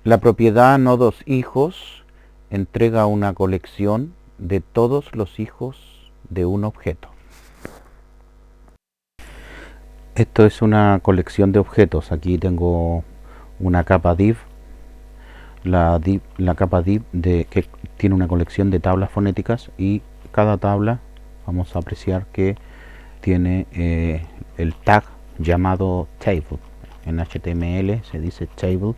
La propiedad nodos hijos entrega una colección de todos los hijos de un objeto. Esto es una colección de objetos. Aquí tengo una capa div. La capa div que tiene una colección de tablas fonéticas, y cada tabla vamos a apreciar que tiene el tag llamado table. En HTML se dice table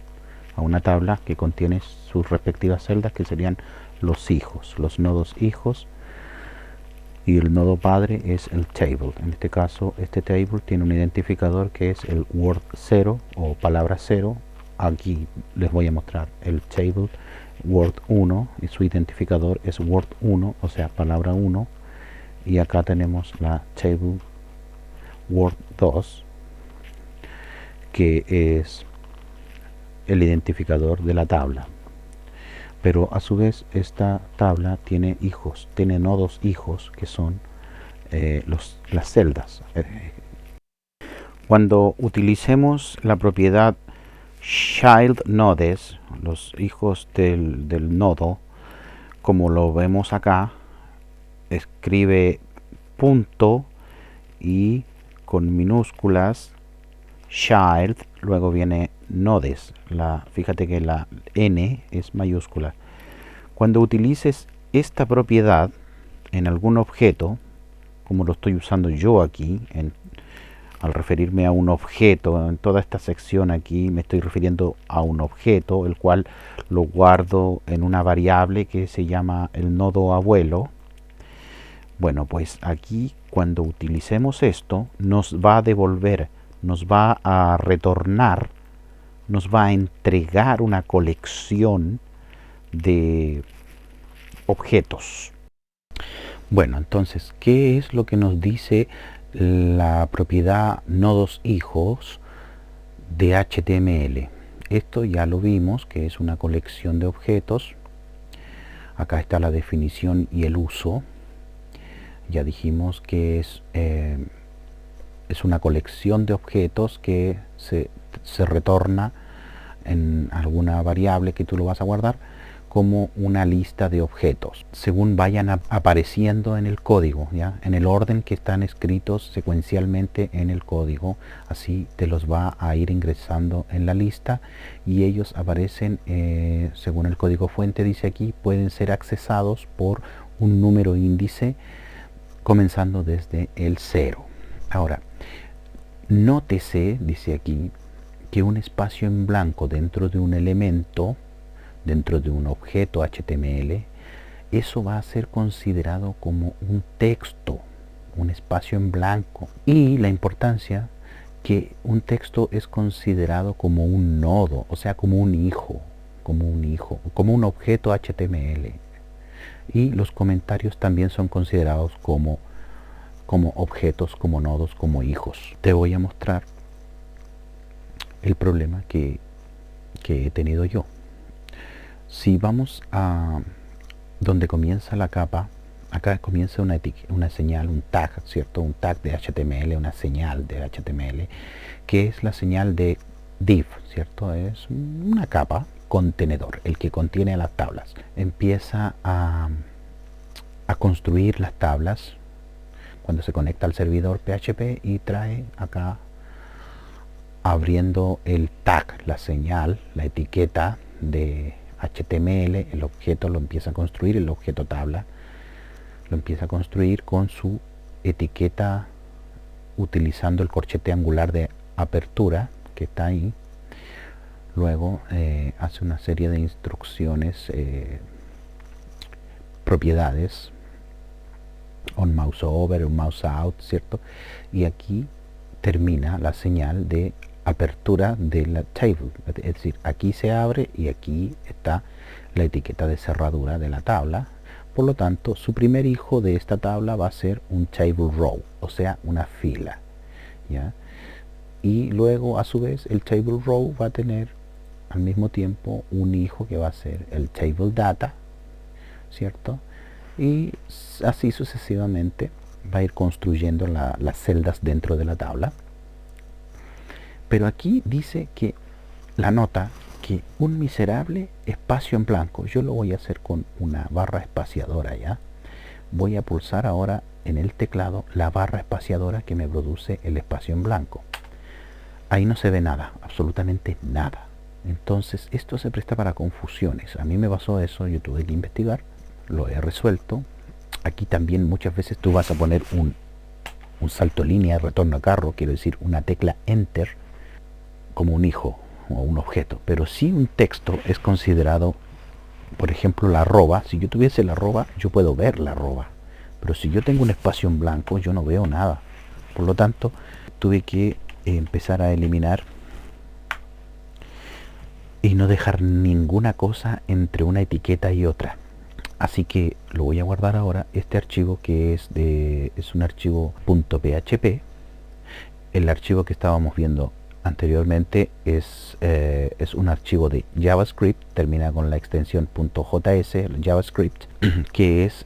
a una tabla que contiene sus respectivas celdas, que serían los hijos, los nodos hijos, y el nodo padre es el table. En este caso, este table tiene un identificador que es el word 0 o palabra 0. Aquí les voy a mostrar el table word 1 y su identificador es word 1, o sea, palabra 1. Y acá tenemos la table word 2, que es el identificador de la tabla. Pero a su vez esta tabla tiene hijos, tiene nodos hijos, que son las celdas. Cuando utilicemos la propiedad child nodes, los hijos del nodo, como lo vemos acá, escribe punto y con minúsculas child, luego viene nodes. Fíjate que la n es mayúscula. Cuando utilices esta propiedad en algún objeto, como lo estoy usando yo aquí, al referirme a un objeto, en toda esta sección aquí me estoy refiriendo a un objeto, el cual lo guardo en una variable que se llama el nodo abuelo. Bueno, pues aquí cuando utilicemos esto, nos va a devolver, nos va a retornar, nos va a entregar una colección de objetos. Bueno, entonces, ¿qué es lo que nos dice la propiedad nodos hijos de HTML? Esto ya lo vimos, que es una colección de objetos. Acá está la definición y el uso. Ya dijimos que es una colección de objetos que se retorna en alguna variable que tú lo vas a guardar como una lista de objetos, según vayan apareciendo en el código, ¿ya? En el orden que están escritos secuencialmente en el código. Así te los va a ir ingresando en la lista, y ellos aparecen según el código fuente, dice aquí, pueden ser accesados por un número índice comenzando desde el 0. Ahora, nótese, dice aquí, que un espacio en blanco dentro de un elemento, dentro de un objeto HTML, eso va a ser considerado como un texto, un espacio en blanco. Y la importancia que un texto es considerado como un nodo, o sea, como un hijo, como un objeto HTML. Y los comentarios también son considerados como objetos, como nodos, como hijos. Te voy a mostrar el problema que he tenido yo. Si vamos a donde comienza la capa, acá comienza una señal, un tag, ¿cierto? Un tag de HTML, una señal de HTML, que es la señal de div, ¿cierto? Es una capa contenedor, el que contiene las tablas. Empieza a construir las tablas cuando se conecta al servidor PHP, y trae acá, abriendo el tag, la señal, la etiqueta de HTML, el objeto lo empieza a construir, el objeto tabla lo empieza a construir con su etiqueta utilizando el corchete angular de apertura que está ahí. Luego hace una serie de instrucciones, propiedades, on mouse over, on mouse out, ¿cierto? Y aquí termina la señal de apertura de la table, es decir, aquí se abre y aquí está la etiqueta de cerradura de la tabla. Por lo tanto, su primer hijo de esta tabla va a ser un table row, o sea, una fila, ¿ya? Y luego, a su vez, el table row va a tener al mismo tiempo un hijo que va a ser el table data, ¿cierto? Y así sucesivamente va a ir construyendo las celdas dentro de la tabla. Pero aquí dice que la nota que un miserable espacio en blanco, yo lo voy a hacer con una barra espaciadora, ¿ya? Voy a pulsar ahora en el teclado la barra espaciadora que me produce el espacio en blanco. Ahí no se ve nada, absolutamente nada. Entonces esto se presta para confusiones. A mí me pasó eso, yo tuve que investigar, lo he resuelto. Aquí también muchas veces tú vas a poner un salto línea de retorno a carro, quiero decir una tecla enter como un hijo o un objeto, pero si un texto es considerado, por ejemplo, la arroba. Si yo tuviese la arroba, yo puedo ver la arroba, pero si yo tengo un espacio en blanco, yo no veo nada. Por lo tanto, tuve que empezar a eliminar y no dejar ninguna cosa entre una etiqueta y otra. Así que lo voy a guardar ahora, este archivo que es un archivo .php. El archivo que estábamos viendo anteriormente es un archivo de JavaScript, termina con la extensión .js, JavaScript, que es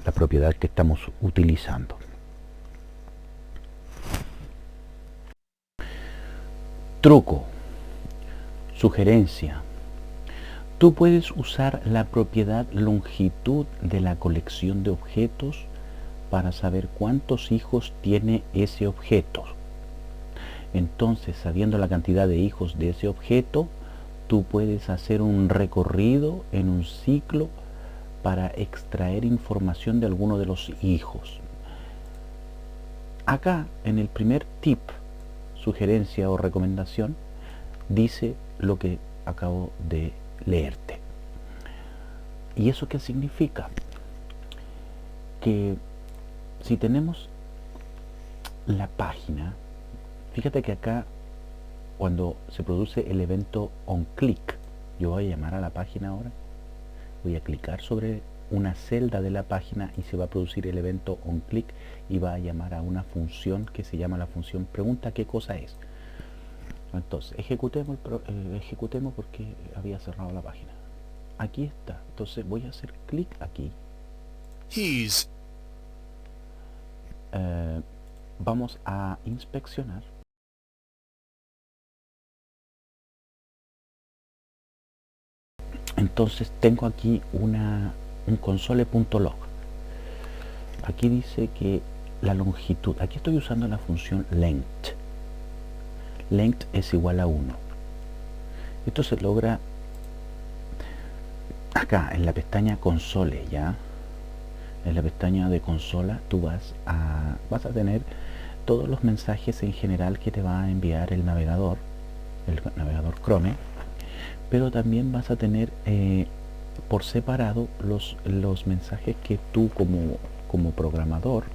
la propiedad que estamos utilizando. Truco, sugerencia. Tú puedes usar la propiedad longitud de la colección de objetos para saber cuántos hijos tiene ese objeto. Entonces, sabiendo la cantidad de hijos de ese objeto, tú puedes hacer un recorrido en un ciclo para extraer información de alguno de los hijos. Acá, en el primer tip, sugerencia o recomendación, dice lo que acabo de leerte. ¿Y eso qué significa? Que si tenemos la página, fíjate que acá cuando se produce el evento onClick, yo voy a llamar a la página ahora, voy a clicar sobre una celda de la página y se va a producir el evento onClick y va a llamar a una función que se llama la función pregunta qué cosa es. Entonces ejecutemos porque había cerrado la página. Aquí está, entonces voy a hacer clic aquí. Vamos a inspeccionar. Entonces tengo aquí un console.log. Aquí dice que la longitud, aquí estoy usando la función length. Length es igual a 1. Esto se logra acá en la pestaña console, ¿ya? En la pestaña de consola tú vas a tener todos los mensajes en general que te va a enviar el navegador Chrome, pero también vas a tener por separado los mensajes que tú como programador,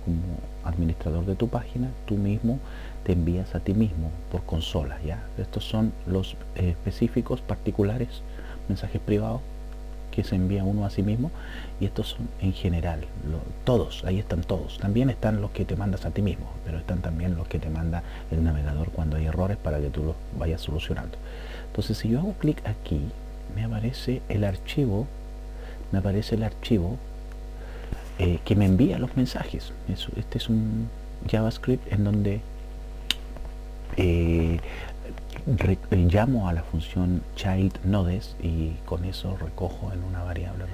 como administrador de tu página, tú mismo te envías a ti mismo por consola, ¿ya? Estos son los específicos, particulares, mensajes privados que se envía uno a sí mismo, y estos son en general, todos, ahí están todos. También están los que te mandas a ti mismo, pero están también los que te manda el navegador cuando hay errores para que tú los vayas solucionando. Entonces si yo hago clic aquí, me aparece el archivo, que me envía los mensajes. Este es un JavaScript en donde llamo a la función childNodes y con eso recojo en una variable,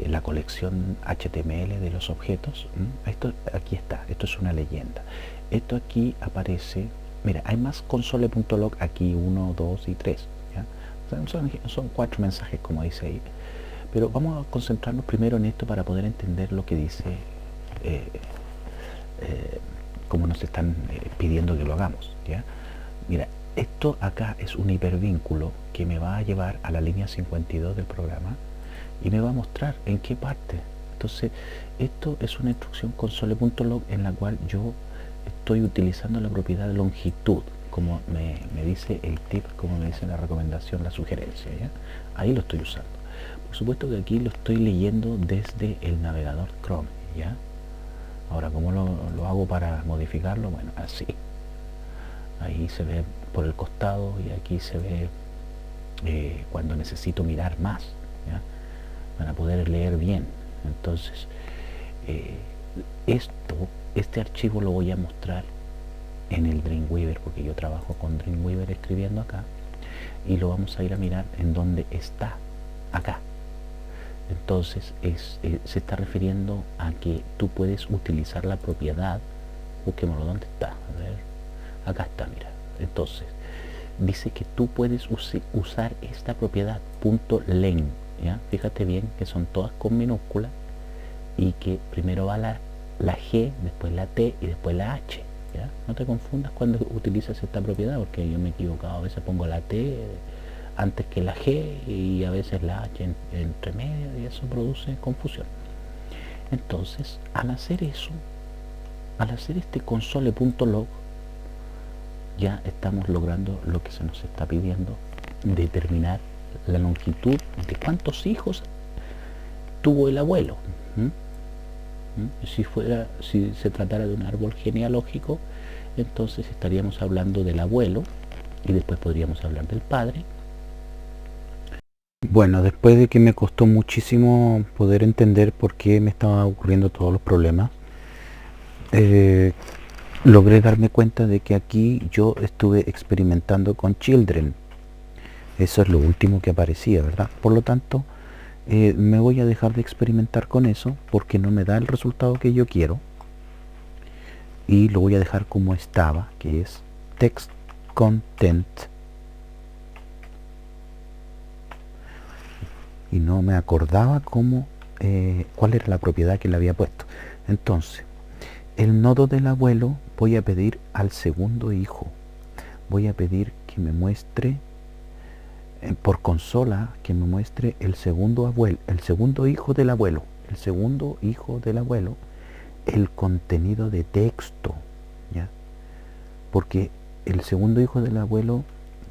la colección HTML de los objetos. Esto aquí está, esto es una leyenda. Esto aquí aparece, mira, hay más console.log aquí, 1, 2 y 3, ¿ya? Son 4 mensajes como dice ahí, pero vamos a concentrarnos primero en esto para poder entender lo que dice, como nos están pidiendo que lo hagamos, ¿ya? Mira, esto acá es un hipervínculo que me va a llevar a la línea 52 del programa y me va a mostrar en qué parte. Entonces, esto es una instrucción console.log en la cual yo estoy utilizando la propiedad de longitud, como me dice el tip, como me dice la recomendación, la sugerencia, ¿ya? Ahí lo estoy usando. Por supuesto que aquí lo estoy leyendo desde el navegador Chrome, ¿ya? Ahora, ¿cómo lo hago para modificarlo? Bueno, así. Ahí se ve por el costado y aquí se ve cuando necesito mirar más, ¿ya? Para poder leer bien. Entonces, este archivo lo voy a mostrar en el Dreamweaver, porque yo trabajo con Dreamweaver escribiendo acá. y lo vamos a ir a mirar en donde está, acá. Entonces se está refiriendo a que tú puedes utilizar la propiedad. Busquémoslo, ¿dónde está? A ver, acá está, mira. Entonces dice que tú puedes usar esta propiedad .len, ¿ya? Fíjate bien que son todas con minúsculas y que primero va la G, después la T y después la H, ¿ya? No te confundas cuando utilizas esta propiedad, porque yo me he equivocado, a veces pongo la T antes que la G y a veces la H entre medio, y eso produce confusión. Entonces, al hacer eso, al hacer este console.log, ya estamos logrando lo que se nos está pidiendo: determinar la longitud de cuántos hijos tuvo el abuelo. Si se tratara de un árbol genealógico, entonces estaríamos hablando del abuelo y después podríamos hablar del padre. Bueno, después de que me costó muchísimo poder entender por qué me estaban ocurriendo todos los problemas, logré darme cuenta de que aquí yo estuve experimentando con children. Eso es lo último que aparecía, ¿verdad? Por lo tanto, me voy a dejar de experimentar con eso porque no me da el resultado que yo quiero, y lo voy a dejar como estaba, que es text content, y no me acordaba cuál era la propiedad que le había puesto. Entonces, el nodo del abuelo, voy a pedir al segundo hijo, voy a pedir que me muestre por consola, que me muestre el segundo abuelo, el segundo hijo del abuelo, el contenido de texto, ¿ya? Porque el segundo hijo del abuelo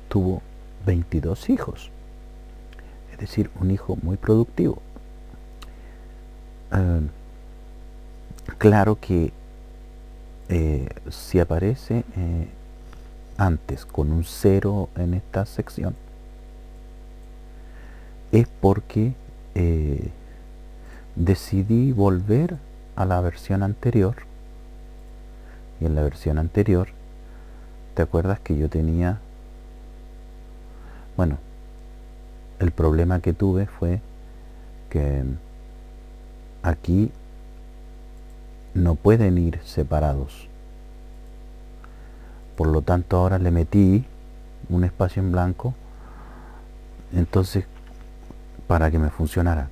tuvo 22 hijos, es decir, un hijo muy productivo. Claro que si aparece antes con un 0 en esta sección, es porque decidí volver a la versión anterior, y en la versión anterior, ¿te acuerdas que yo tenía? Bueno, el problema que tuve fue que aquí no pueden ir separados. Por lo tanto, ahora le metí un espacio en blanco, entonces, para que me funcionara.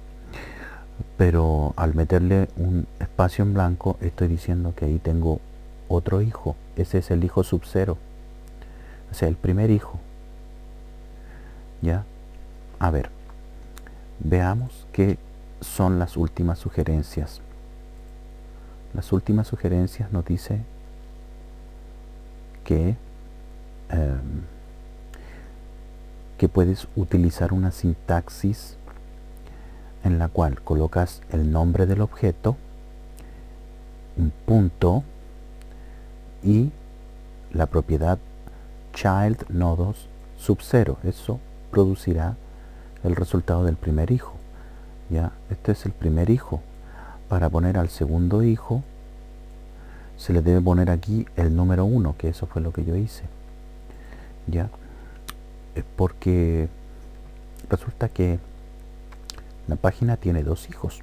Pero al meterle un espacio en blanco, estoy diciendo que ahí tengo otro hijo. Ese es el hijo sub-0, o sea, el primer hijo. ¿Ya? A ver, veamos qué son las últimas sugerencias. Las últimas sugerencias nos dice que puedes utilizar una sintaxis en la cual colocas el nombre del objeto, un punto y la propiedad child nodos sub-0. Eso producirá el resultado del primer hijo. ¿Ya? Este es el primer hijo. Para poner al segundo hijo se le debe poner aquí el número 1, que eso fue lo que yo hice. ¿Ya? Porque resulta que la página tiene 2 hijos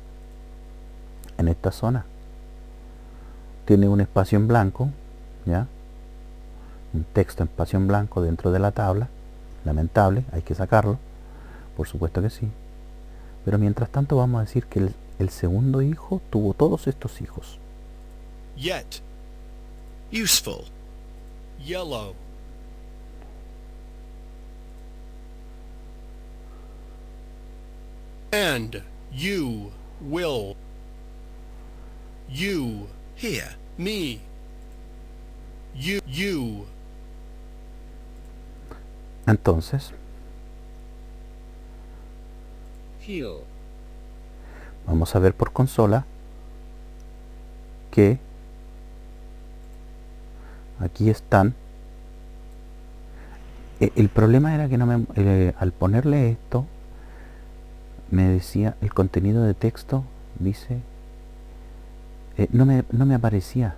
en esta zona. Tiene un espacio en blanco, ¿ya? Un texto en espacio en blanco dentro de la tabla. Lamentable, hay que sacarlo, por supuesto que sí. Pero mientras tanto vamos a decir que el segundo hijo tuvo todos estos hijos. Yet, useful, yellow. And you will. You here, me. You. Entonces, Heel. Vamos a ver por consola que aquí están. El problema era que al ponerle esto me decía el contenido de texto, dice, no me aparecía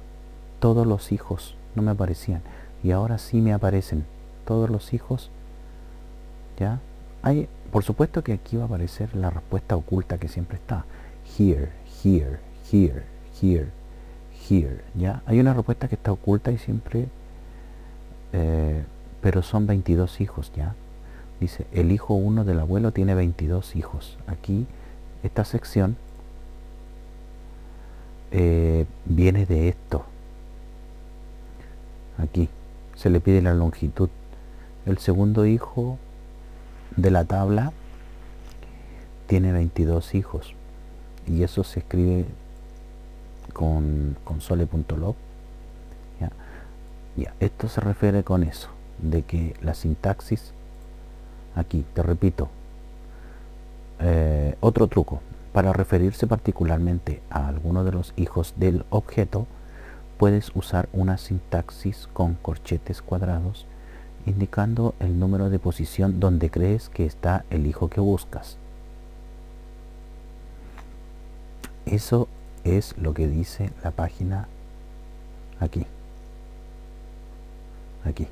todos los hijos, no me aparecían, y ahora sí me aparecen todos los hijos, ¿Ya? Hay, por supuesto que aquí va a aparecer la respuesta oculta que siempre está. Here, here, here, here, here. ¿Ya? Hay una respuesta que está oculta y siempre... pero son 22 hijos, ¿ya? Dice, el hijo 1 del abuelo tiene 22 hijos. Aquí, esta sección viene de esto. Aquí, se le pide la longitud. El segundo hijo de la tabla tiene 22 hijos. Y eso se escribe con sole.log. ¿Ya? Ya, esto se refiere con eso, de que la sintaxis, aquí, te repito, otro truco, para referirse particularmente a alguno de los hijos del objeto, puedes usar una sintaxis con corchetes cuadrados, indicando el número de posición donde crees que está el hijo que buscas. Eso es lo que dice la página aquí. Aquí.